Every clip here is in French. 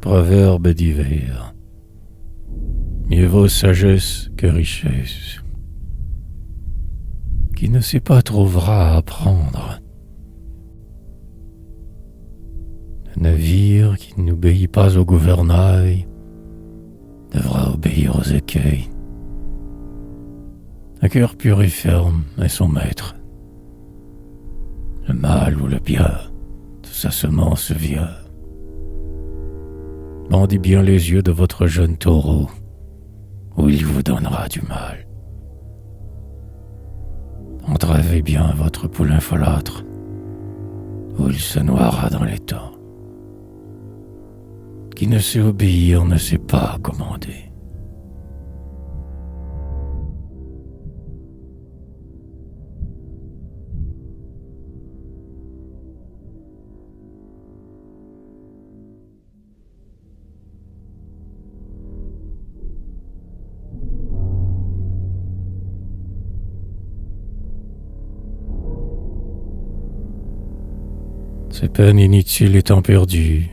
Proverbe d'hiver. Mieux vaut sagesse que richesse. Qui ne sait pas trouvera à apprendre. Le navire qui n'obéit pas au gouvernail devra obéir aux écueils. Un cœur pur et ferme est son maître. Le mal ou le bien, de sa semence vient. Bandez bien les yeux de votre jeune taureau, ou il vous donnera du mal. Entravez bien votre poulain folâtre, ou il se noiera dans les temps. Qui ne sait obéir ne sait pas commander. Ces peines inutiles étant perdues,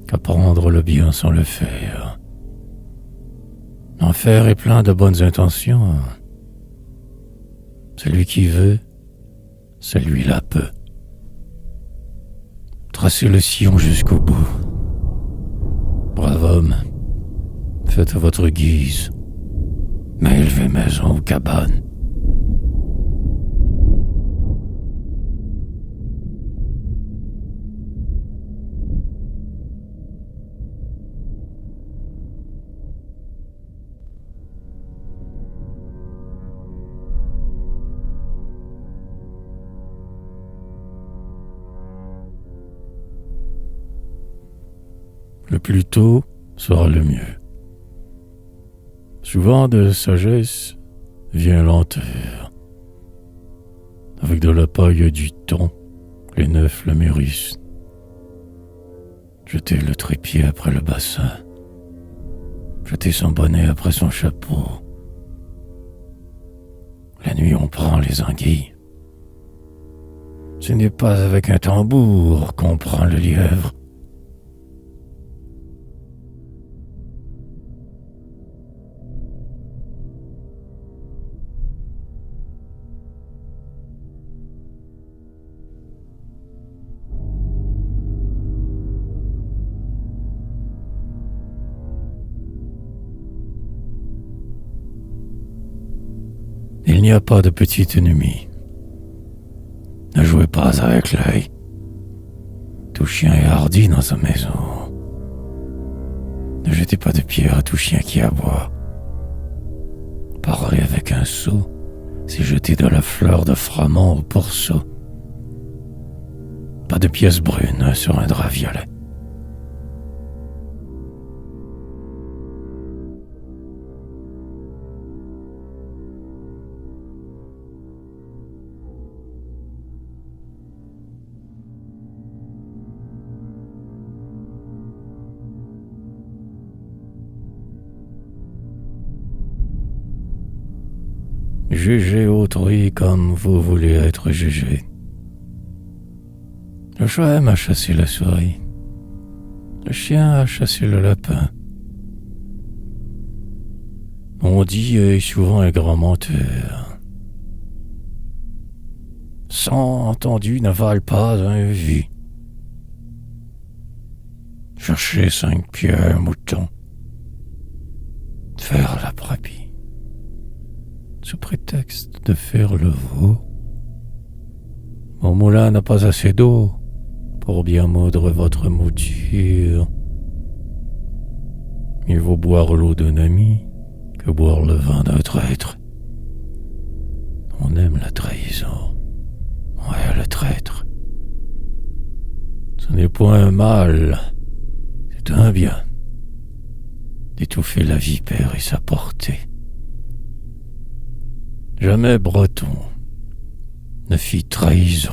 qu'apprendre le bien sans le faire. L'enfer est plein de bonnes intentions. Celui qui veut, celui-là peut. Tracez le sillon jusqu'au bout. Brave homme, faites à votre guise, mais élevez maison ou cabane. Le plus tôt sera le mieux. Souvent de sagesse vient lenteur. Avec de la paille et du thon, les neufs le mûrissent. Jetez le trépied après le bassin. Jetez son bonnet après son chapeau. La nuit on prend les anguilles. Ce n'est pas avec un tambour qu'on prend le lièvre. Il n'y a pas de petit ennemi. Ne jouez pas avec l'œil. Tout chien est hardi dans sa maison. Ne jetez pas de pierre à tout chien qui aboie. Parler avec un sot, c'est jeter de la fleur de framant au porceau. Pas de pièces brunes sur un drap violet. Jugez autrui comme vous voulez être jugé. Le chat aime à chasser la souris. Le chien a chassé le lapin. On dit est souvent un grand menteur. 100 entendus ne valent pas un vu. Chercher 5 pieds à un mouton. Faire la brebis. Sous prétexte de faire le veau. Mon moulin n'a pas assez d'eau pour bien moudre votre mouture. Il vaut boire l'eau d'un ami que boire le vin d'un traître. On aime la trahison. Ouais, le traître. Ce n'est point un mal, c'est un bien. D'étouffer la vipère et sa portée. Jamais breton ne fit trahison.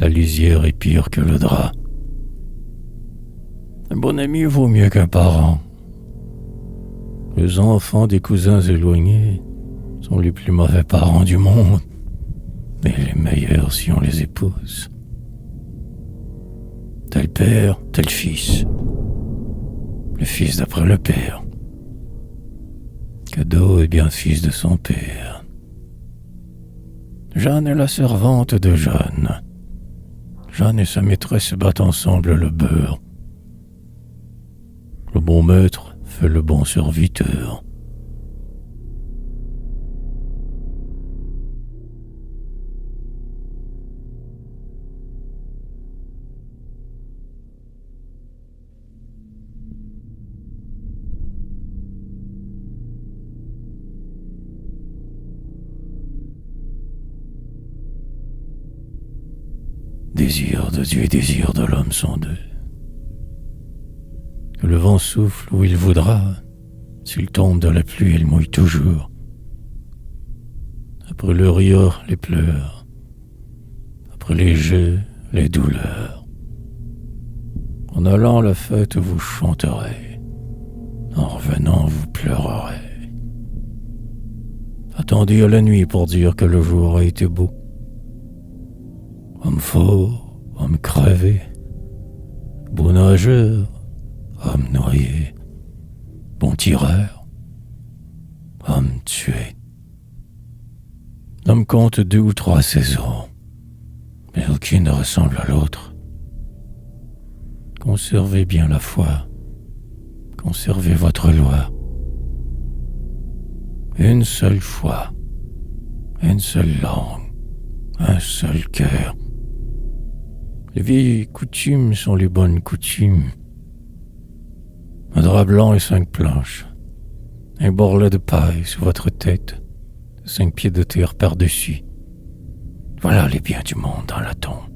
la lisière est pire que le drap. Un bon ami vaut mieux qu'un parent. Les enfants des cousins éloignés sont les plus mauvais parents du monde, mais les meilleurs si on les épouse. Tel père, tel fils. Le fils d'après le père. Cadeau est bien fils de son père. Jeanne est la servante de Jeanne. Jeanne et sa maîtresse battent ensemble le beurre. Le bon maître fait le bon serviteur. Désir de Dieu et désir de l'homme sont deux. Que le vent souffle où il voudra, s'il tombe de la pluie, il mouille toujours. Après le rire, les pleurs. Après les jeux, les douleurs. En allant à la fête, vous chanterez. En revenant, vous pleurerez. Attendez à la nuit pour dire que le jour a été beau. Homme fort, homme crevé, bon nageur, homme noyé, bon tireur, homme tué. L'homme compte 2 ou 3 saisons, mais aucune ne ressemble à l'autre. Conservez bien la foi, conservez votre loi. Une seule foi, une seule langue, un seul cœur. Les vieilles coutumes sont les bonnes coutumes. Un drap blanc et 5 planches. Un borlet de paille sous votre tête. 5 pieds de terre par-dessus. Voilà les biens du monde dans la tombe.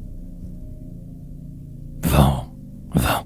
Vent, vent.